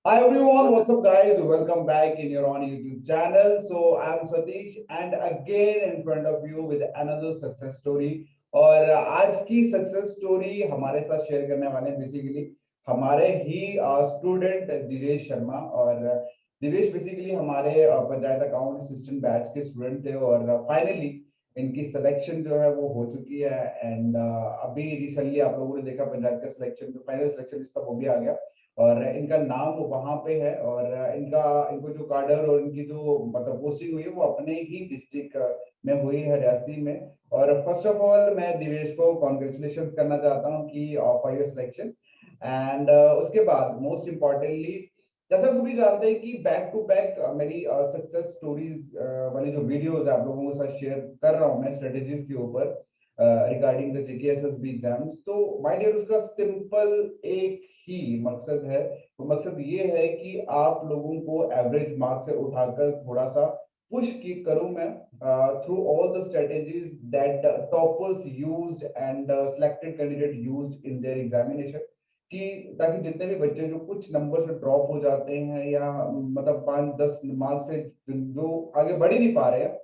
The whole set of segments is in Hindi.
Hi everyone, what's up guys? Welcome back in your own YouTube channel. So I'm Satish and again in front of you with another success story. और आज की सक्सेस स्टोरी हमारे साथ शेयर करने वाले हैं बेसिकली हमारे ही स्टूडेंट दिवेश शर्मा। और दिवेश बेसिकली हमारे पंचायत अकाउंट असिस्टेंट बैच के स्टूडेंट थे और फाइनली इनकी सिलेक्शन जो है वो हो चुकी है। एंड अभी रिसेंटली आप लोगों ने देखा पंचायत का सिलेक्शन, जो फाइनल सिलेक्शन जिसका वो भी आ गया और इनका नाम वहां पे है। और इनको जो कार्डर और इनकी जो मतलब पोस्टिंग हुई है वो अपने ही डिस्ट्रिक्ट में हुई है, रियासी में। और फर्स्ट ऑफ ऑल मैं दिवेश को कॉन्ग्रेचुलेशन करना चाहता हूँ कि फॉर योर सिलेक्शन। एंड उसके बाद मोस्ट इम्पोर्टेंटली, जैसे हम सभी जानते हैं कि बैक टू बैक मेरी सक्सेस स्टोरीज वाली जो वीडियोस आप लोगों के साथ शेयर कर रहा हूँ मैं स्ट्रेटेजीज के ऊपर रिगार्डिंग द जेकेएसएसबी एग्जाम्स। तो माय डियर, उसका सिंपल एक ही मकसद है। वो मकसद ये है कि आप लोगों को एवरेज मार्क्स से उठाकर थोड़ा सा पुश की करूं मैं through all the strategies that toppers used and selected candidate used in their examination, कि ताकि जितने भी बच्चे जो कुछ नंबर से ड्रॉप हो जाते हैं या मतलब 5-10 मार्क्स से जो आगे बढ़ ही नहीं पा रहे हैं,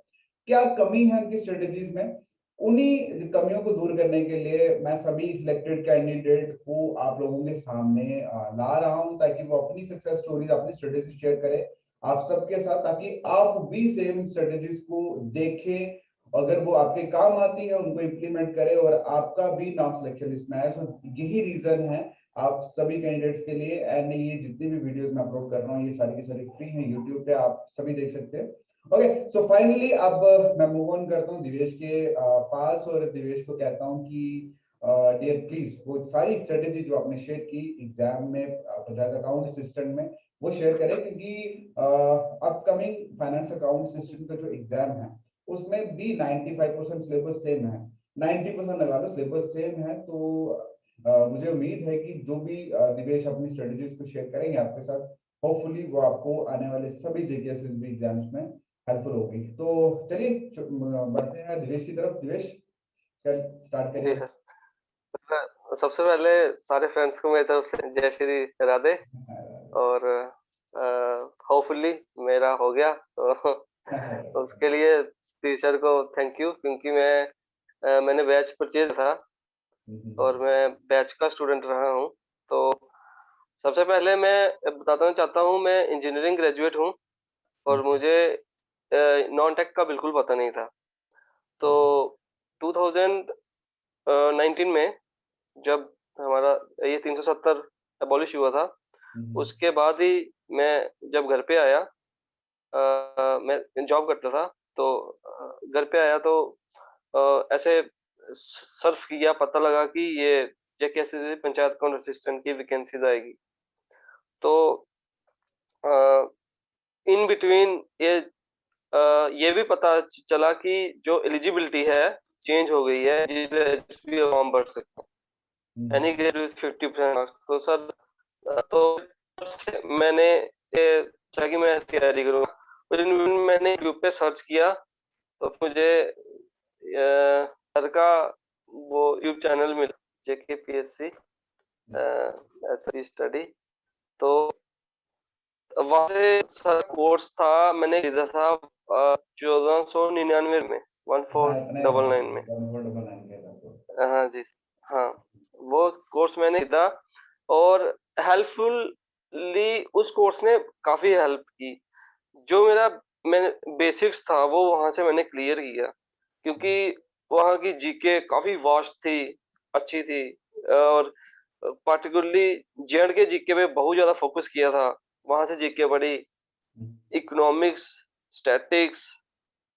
क्या कमी है उनकी स्ट्रेटेजीज में, उन्हीं कमियों को दूर करने के लिए मैं सभी सिलेक्टेड कैंडिडेट को आप लोगों के सामने ला रहा हूं, ताकि वो अपनी सक्सेस स्टोरीज अपनी स्ट्रेटेजी शेयर करें आप सबके साथ, ताकि आप भी सेम स्ट्रेटेजीज को देखें, अगर वो आपके काम आती है उनको इम्प्लीमेंट करें और आपका भी नाम सिलेक्शन लिस्ट में आए। सो यही रीजन है आप सभी कैंडिडेट्स के लिए। एंड ये जितनी भी वीडियोस मैं अपलोड कर रहा हूँ ये सारी की सारी फ्री हैं, यूट्यूब पे आप सभी देख सकते हैं। ओके, सो फाइनली अब मैं मूव ऑन करता हूँ दिवेश के पास और दिवेश को कहता हूँ कि डियर प्लीज वो सारी स्ट्रेटेजी जो आपने शेयर की एग्जाम में पंचायत अकाउंट असिस्टेंट में वो शेयर करें, क्योंकि अपकमिंग फाइनेंस अकाउंट असिस्टेंट का जो एग्जाम है उसमें भी 95% सिलेबस सेम है, 90% लगा लो सिलेबस सेम है। तो मुझे उम्मीद है कि जो भी दिवेश अपनी स्ट्रेटेजीज को शेयर करेंगे आपके साथ, होपफुली वो आपको आने वाले सभी जेकेएसएसबी एग्जाम्स में हेल्पफुल होगी। तो चलिए बढ़ते हैं दिवेश की तरफ। दिवेश, चल स्टार्ट जी करिए। सर। सबसे पहले सारे फ्रेंड्स को मेरी तरफ से जय श्री राधे। और होपफुली मेरा हो गया तो उसके लिए टीचर को थैंक यू, क्योंकि मैंने बैच परचेज था और मैं बैच का स्टूडेंट रहा हूँ। तो सबसे पहले मैं बताना चाहता हूँ, मैं इंजीनियरिंग ग्रेजुएट हूँ और मुझे नॉन टेक का बिल्कुल पता नहीं था। तो 2019 में जब हमारा ये 370 एबॉलिश हुआ था, उसके बाद ही मैं जब घर पे आया, मैं जॉब करता था, तो घर पे आया तो ऐसे सर्फ किया, पता लगा कि ये कैसे पंचायत अकाउंट असिस्टेंट की वैकेंसीज आएगी। तो इन बिटवीन ये भी पता चला कि जो एलिजिबिलिटी है चेंज हो गई है, जिसमें फॉर्म भर सकते हैं, एनी ग्रेड विथ 50% मार्क्स। तो सर, तो मैंने सोचा कि मैं तैयारी करूँगा। फिर मैंने यूट्यूब पे सर्च किया तो मुझे सर का वो यूट्यूब चैनल मिला, JKPSC स्टडी। तो वहाँ से सर कोर्स था, मैंने खरीदा था 1499 में, हाँ इतना ही था, 1499 में। 1499 का था तो। हाँ जी। हाँ, वो कोर्स मैंने खरीदा और हेल्पफुली उस कोर्स ने काफी हेल्प की। जो मैंने बेसिक्स था वो वहां से मैंने क्लियर किया, क्योंकि वहाँ की जीके काफी वास्ट थी, अच्छी थी। और पार्टिकुलरली जेएंड के जीके पे बहुत ज्यादा फोकस किया था। वहां से जीके पढ़ी, इकोनॉमिक्स, स्टैटिक्स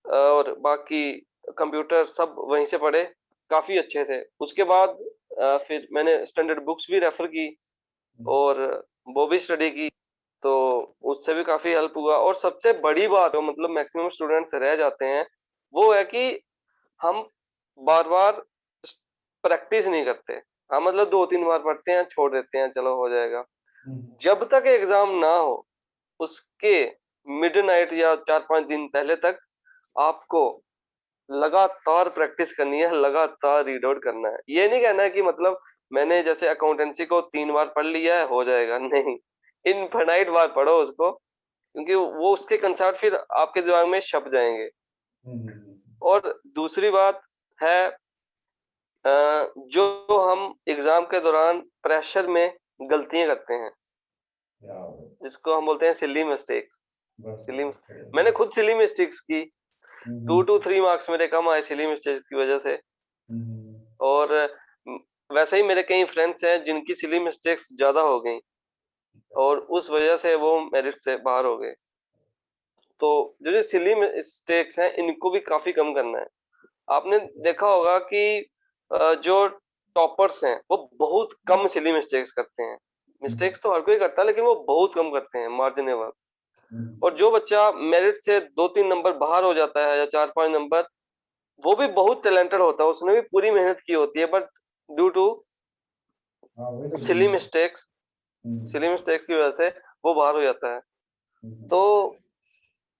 और बाकी कंप्यूटर सब वहीं से पढ़े, काफी अच्छे थे। उसके बाद फिर मैंने स्टैंडर्ड बुक्स भी रेफर की और वो भी स्टडी की, तो उससे भी काफी हेल्प हुआ। और सबसे बड़ी बात जो मतलब मैक्सिमम स्टूडेंट्स रह जाते हैं, वो है कि हम बार बार प्रैक्टिस नहीं करते। हम मतलब 2-3 बार पढ़ते हैं, छोड़ देते हैं, चलो हो जाएगा। जब तक एग्जाम ना हो उसके मिडनाइट या 4-5 दिन पहले तक आपको लगातार प्रैक्टिस करनी है, लगातार रीड आउट करना है। ये नहीं कहना है कि मतलब मैंने जैसे अकाउंटेंसी को 3 बार पढ़ लिया है हो जाएगा, नहीं। इनफाइनाइट बार पढ़ो उसको, क्योंकि वो उसके कंसेप्ट फिर आपके दिमाग में छप जाएंगे। और दूसरी बात है, जो हम एग्जाम के दौरान प्रेशर में गलतियां करते हैं, जिसको हम बोलते हैं सिली मिस्टेक्स। मैंने खुद सिली मिस्टेक्स की, 2 to 3 मार्क्स मेरे कम आए सिली मिस्टेक्स की वजह से। और वैसे ही मेरे कई फ्रेंड्स हैं जिनकी सिली मिस्टेक्स ज्यादा हो गई और उस वजह से वो मेरिट से बाहर हो गए। तो जो सिली मिस्टेक्स हैं इनको भी काफी कम करना है। आपने देखा होगा कि जो टॉपर्स हैं वो बहुत कम सिली मिस्टेक्स करते हैं। मिस्टेक्स तो हर कोई करता है, लेकिन वो बहुत कम करते हैं, मार्जिनेबल। और जो बच्चा मेरिट से 2-3 नंबर बाहर हो जाता है या 4-5 नंबर, वो भी बहुत टैलेंटेड होता है, उसने भी पूरी मेहनत की होती है, but due to silly mistakes silly mistakes की वजह से वो बाहर हो जाता है। तो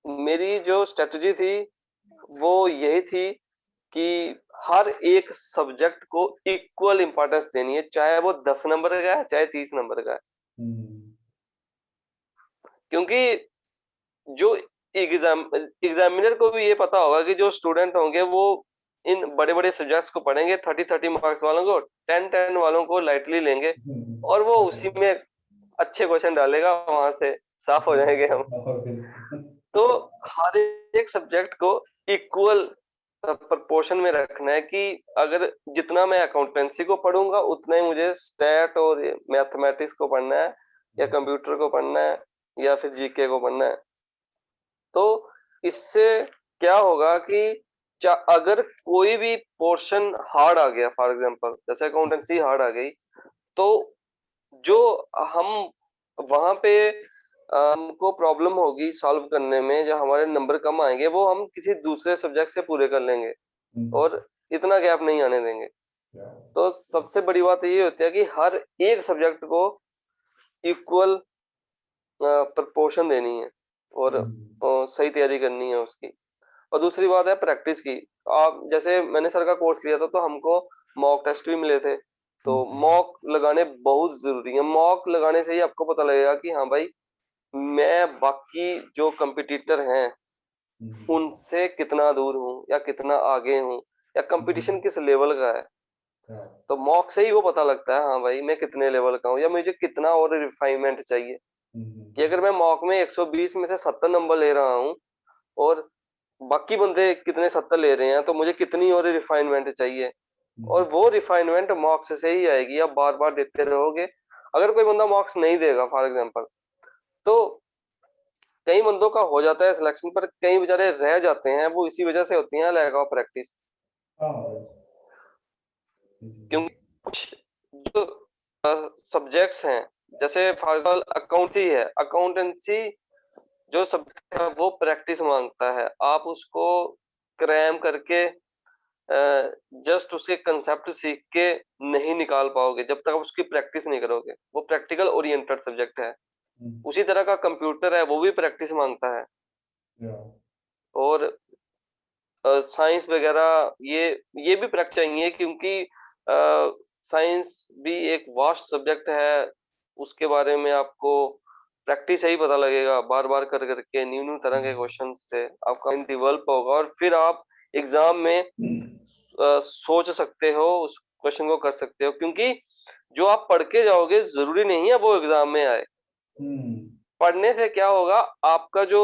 मेरी जो स्ट्रेटजी थी वो यही थी कि हर एक सब्जेक्ट को इक्वल इंपॉर्टेंस देनी है, चाहे वो 10 नंबर का है चाहे 30 नंबर का है। क्योंकि जो एग्जामिनर को भी ये पता होगा कि जो स्टूडेंट होंगे वो इन बड़े बड़े सब्जेक्ट्स को पढ़ेंगे, 30-30 मार्क्स वालों को, 10-10 वालों को लाइटली लेंगे, और वो उसी में अच्छे क्वेश्चन डालेगा, वहां से साफ हो जाएंगे हम। तो हर एक सब्जेक्ट को इक्वल प्रपोर्शन में रखना है कि अगर जितना मैं अकाउंटेंसी को पढ़ूंगा उतना ही मुझे स्टैट और मैथमेटिक्स को पढ़ना है, या कंप्यूटर को पढ़ना है, या फिर जीके को पढ़ना है। तो इससे क्या होगा कि अगर कोई भी पोर्शन हार्ड आ गया, फॉर एग्जांपल जैसे अकाउंटेंसी हार्ड आ गई, तो जो हम वहां पे हमको प्रॉब्लम होगी सॉल्व करने में, जो हमारे नंबर कम आएंगे, वो हम किसी दूसरे सब्जेक्ट से पूरे कर लेंगे और इतना गैप नहीं आने देंगे। तो सबसे बड़ी बात ये होती है कि हर एक सब्जेक्ट को इक्वल प्रपोर्शन देनी है और सही तैयारी करनी है उसकी। और दूसरी बात है प्रैक्टिस की। आप जैसे मैंने सर का कोर्स लिया था तो हमको मॉक टेस्ट भी मिले थे, तो मॉक लगाने बहुत जरूरी है। मॉक लगाने से ही आपको पता लगेगा कि हाँ भाई, मैं बाकी जो कंपटीटर हैं उनसे कितना दूर हूँ या कितना आगे हूँ, या कंपटीशन किस लेवल का है। तो मॉक से ही वो पता लगता है हाँ भाई मैं कितने लेवल का हूँ, या मुझे कितना और रिफाइनमेंट चाहिए। कि अगर मैं मॉक में 120 में से 70 नंबर ले रहा हूँ और बाकी बंदे कितने 70 ले रहे हैं, तो मुझे कितनी और रिफाइनमेंट चाहिए। और वो रिफाइनमेंट मार्क्स से ही आएगी, आप बार बार देते रहोगे। अगर कोई बंदा मार्क्स नहीं देगा फॉर एग्जांपल, तो कई बंदों का हो जाता है सिलेक्शन, पर कई बेचारे रह जाते हैं, वो इसी वजह से होती है लैक ऑफ प्रैक्टिस। क्योंकि कुछ जो सब्जेक्ट्स हैं, जैसे फॉर एग्जांपल अकाउंटेंसी है, अकाउंटेंसी जो सब्जेक्ट है वो प्रैक्टिस मांगता है। आप उसको क्रैम करके जस्ट उसके कंसेप्ट सीख के नहीं निकाल पाओगे जब तक आप उसकी प्रैक्टिस नहीं करोगे। वो प्रैक्टिकल ओरिएंटेड सब्जेक्ट है। उसी तरह का कंप्यूटर है, वो भी प्रैक्टिस मांगता है। और साइंस वगैरह ये भी प्रैक्टिस चाहिए, क्योंकि साइंस भी एक वास्ट सब्जेक्ट है। उसके बारे में आपको प्रैक्टिस से ही पता लगेगा, बार बार कर करके न्यू न्यू तरह के क्वेश्चन से आपका माइंड डेवलप होगा, और फिर आप एग्जाम में सोच सकते हो, उस क्वेश्चन को कर सकते हो। क्योंकि जो आप पढ़ के जाओगे जरूरी नहीं है वो एग्जाम में आए। पढ़ने से क्या होगा, आपका जो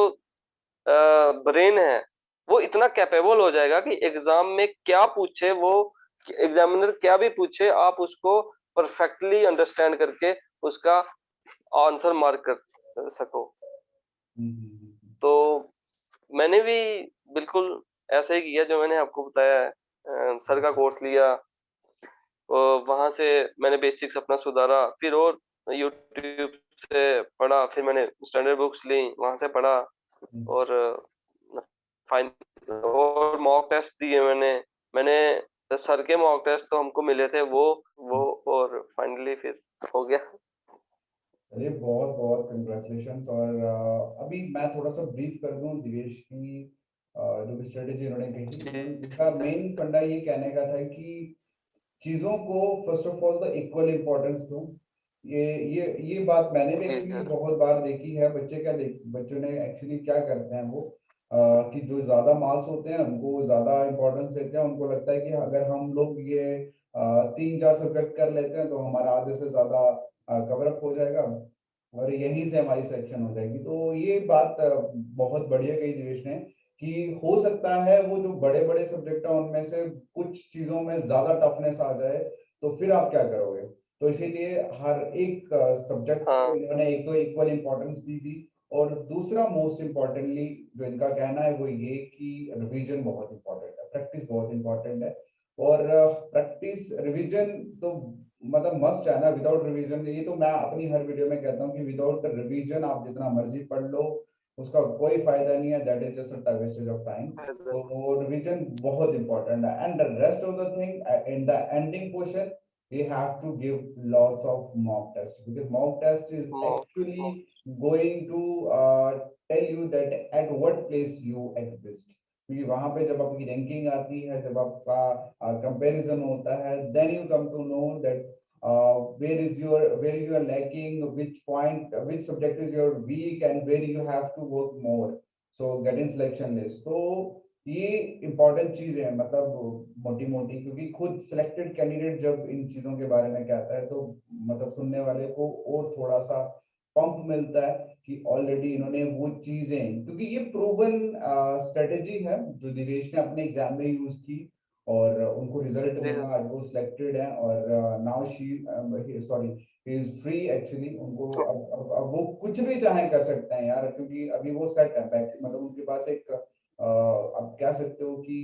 ब्रेन है वो इतना कैपेबल हो जाएगा कि एग्जाम में क्या पूछे, वो एग्जामिनर क्या भी पूछे, आप उसको परफेक्टली अंडरस्टैंड करके उसका आंसर मार्क कर सको। तो मैंने भी बिल्कुल ऐसा ही किया जो मैंने आपको बताया है। सर का कोर्स लिया, वहां से मैंने बेसिक्स अपना सुधारा, फिर और यूट्यूब से पढ़ा, फिर मैंने स्टैंडर्ड बुक्स ली, वहां से पढ़ा, और फाइन और मॉक टेस्ट दिए मैंने सर के मॉक टेस्ट तो हमको मिले थे वो और फाइनली फिर हो गया। अरे बहुत बहुत कंग्रेचुलेशन। और अभी मैं थोड़ा सा ब्रीफ कर दूं दिवेश की जो स्ट्रेटेजी उन्होंने कही, उनका मेन फंडा ये कहने का था कि चीजों को फर्स्ट ऑफ ऑल तो इक्वल इम्पोर्टेंस दो। ये बात मैंने भी जी एक्चुअली सर। बहुत बार देखी है। बच्चों ने एक्चुअली क्या करते हैं वो कि जो ज्यादा मार्क्स होते हैं उनको ज्यादा इम्पोर्टेंस देते हैं। उनको लगता है कि अगर हम लोग ये 3-4 सब्जेक्ट कर लेते हैं तो हमारा आधे से ज्यादा कवर अप हो जाएगा और यहीं से हमारी सिलेक्शन हो जाएगी। तो ये बात बहुत बढ़िया कही दिवेश ने कि हो सकता है वो जो बड़े बड़े सब्जेक्ट है उनमें से कुछ चीजों में ज्यादा टफनेस आ जाए, तो फिर आप क्या करोगे। तो इसीलिए हर एक सब्जेक्ट को हाँ। इन्होंने एक तो इक्वल इम्पोर्टेंस दी थी। और दूसरा मोस्ट इम्पोर्टेंटली जो इनका कहना है वो ये कि रिवीजन बहुत इंपॉर्टेंट है, प्रैक्टिस बहुत इंपॉर्टेंट है। और प्रैक्टिस रिवीजन तो मतलब मस्ट है ना। विदाउट रिवीजन, ये तो मैं अपनी हर वीडियो में कहता हूँ कि विदाउट रिवीजन आप जितना मर्जी पढ़ लो उसका कोई फायदा नहीं है। That is just a wastage of time. तो रिवीजन बहुत इंपॉर्टेंट है। And the rest of the thing in the ending portion we have to give lots of mock test, because mock test is mock actually mock going to tell you that at what place you exist। क्योंकि वहां पे जब आपकी रैंकिंग आती है, जब आपका कंपैरिजन होता है, then you come to know that where you are lacking, which point, which subject is your weak, and where you have to work more, so getting selection list। तो ये इंपॉर्टेंट चीज है, मतलब मोटी मोटी, क्योंकि खुद सिलेक्टेड कैंडिडेट जब इन चीजों के बारे में कहता है तो मतलब सुनने वाले को और थोड़ा सा पंप मिलता है कि ऑलरेडी इन्होंने वो चीजें, क्योंकि ये प्रूवन स्ट्रेटेजी है जो दिवेश ने अपने एग्जाम में यूज की और उनको रिजल्ट जी मिला। सर। आज वो सिलेक्टेड है और now she sorry is free actually. उनको अब वो कुछ भी चाहे कर सकते हैं यार, क्योंकि अभी वो सेट है बैक, मतलब उनके पास एक अब कह सकते हो कि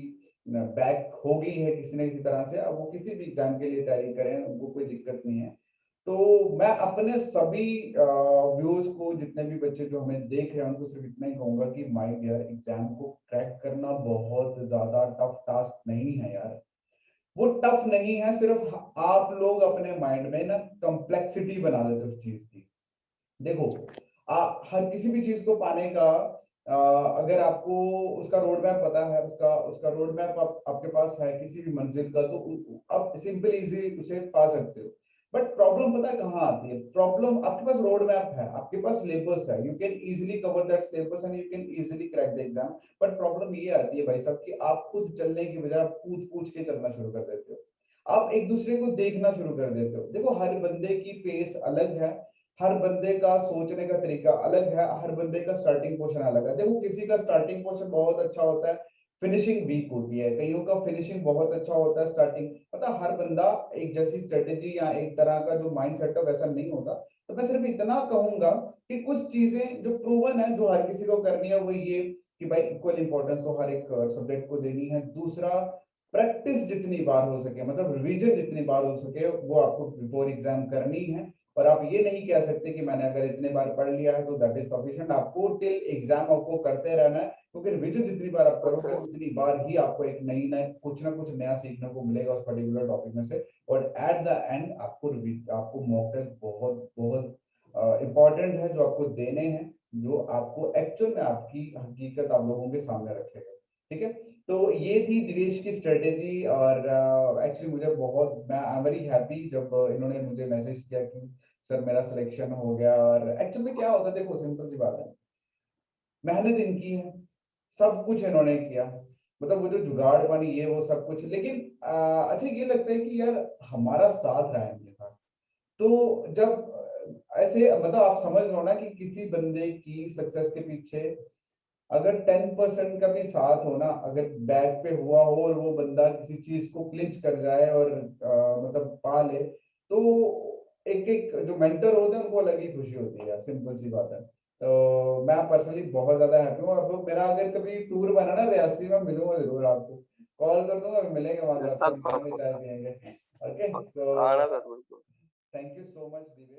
बैक हो गई है किसी न किसी तरह से। अब वो किसी भी एग्जाम के लिए तैयारी करें उनको कोई दिक्कत नहीं है। तो मैं अपने सभी व्यूअर्स को, जितने भी बच्चे जो हमें देख रहे हैं उनको सिर्फ इतना ही कहूंगा कि माय डियर, एग्जाम को क्रैक करना बहुत ज्यादा टफ टास्क नहीं है यार। वो टफ नहीं है, सिर्फ आप लोग अपने माइंड में ना कॉम्प्लेक्सिटी बना देते हो उस चीज की। देखो हर किसी भी चीज को पाने का अगर आपको उसका रोड मैप पता है, उसका उसका रोड मैप आपके पास है किसी भी मंजिल का, तो आप सिंपल इजी उसे पा सकते हो। बट प्रॉब्लम पता है कहाँ आती है। प्रॉब्लम, आपके पास रोड मैप है, आपके पास सिलेबस है, you can easily cover that syllabus and you can easily crack the exam. But problem ये आती है भाई साहब कि आप खुद चलने की बजाय आप पूछ पूछ के चलना शुरू कर देते हो। आप एक दूसरे को देखना शुरू कर देते हो। देखो हर बंदे की पेस अलग है, हर बंदे का सोचने का तरीका अलग है, हर बंदे का स्टार्टिंग पोर्शन अलग है। देखो किसी का स्टार्टिंग पोर्शन बहुत अच्छा होता है, फिनिशिंग वीक होती है। कईयों का फिनिशिंग बहुत अच्छा होता है, स्टार्टिंग, पता हर बंदा एक जैसी स्ट्रेटेजी या एक तरह का जो माइंड सेट है वैसा नहीं होता। तो मैं सिर्फ इतना कहूंगा कि कुछ चीजें जो प्रूवन है जो हर किसी को करनी है वो ये कि भाई इक्वल इंपॉर्टेंस तो हर एक सब्जेक्ट को देनी है। दूसरा, प्रैक्टिस जितनी बार हो सके, मतलब रिवीजन जितनी बार हो सके वो आपको बिफोर एग्जाम करनी है। और आप ये नहीं कह सकते कि मैंने अगर इतने बार पढ़ लिया है तो दैट इज सफिशिएंट। आपको टिल एग्जाम आपको करते रहना है, क्योंकि रिवीजन जितनी बार आप करोगे अच्छा। उतनी बार ही आपको एक नई नई कुछ ना कुछ नया सीखने को मिलेगा उस पर्टिकुलर टॉपिक में से। और एट द एंड आपको मॉक टेस्ट बहुत बहुत इंपॉर्टेंट है जो आपको देने हैं, जो आपको एक्चुअल में आपकी हकीकत आप लोगों के सामने रखेगा। ठीक है। तो ये थी दिनेश की स्ट्रेटेजी। और एक्चुअली मुझे बहुत, मैं आई एम वेरी हैप्पी जब इन्होंने मुझे मैसेज किया कि सर मेरा सिलेक्शन हो गया। और एक्चुअल में क्या होता है, देखो सिंपल सी बात है, मेहनत इनकी है, सब कुछ इन्होंने किया, मतलब वो जो जुगाड़ बनी ये वो सब कुछ। लेकिन अच्छा ये लगता है कि यार हमारा साथ रहा है इनके साथ। तो जब ऐसे मतलब आप समझ लो ना कि किसी बंदे की सक्सेस के पीछे अगर 10% का भी साथ हो ना, अगर बैक पे हुआ हो और वो बंदा किसी चीज को क्लिंच कर जाए और मतलब पा ले, तो एक एक जो मेंटर होते हैं उनको अलग ही खुशी होती है। सिंपल सी बात है। तो मैं पर्सनली बहुत ज्यादा हैप्पी हूँ। अब मेरा अगर कभी टूर बना ना रियासी में, मिलूंगा जरूर आपको, कॉल कर दूंगा, मिलेंगे वहां जाके, सर हम मिलेंगे, चाय पियेंगे। ओके, आना सो सर बिल्कुल। Thank you so much Divya.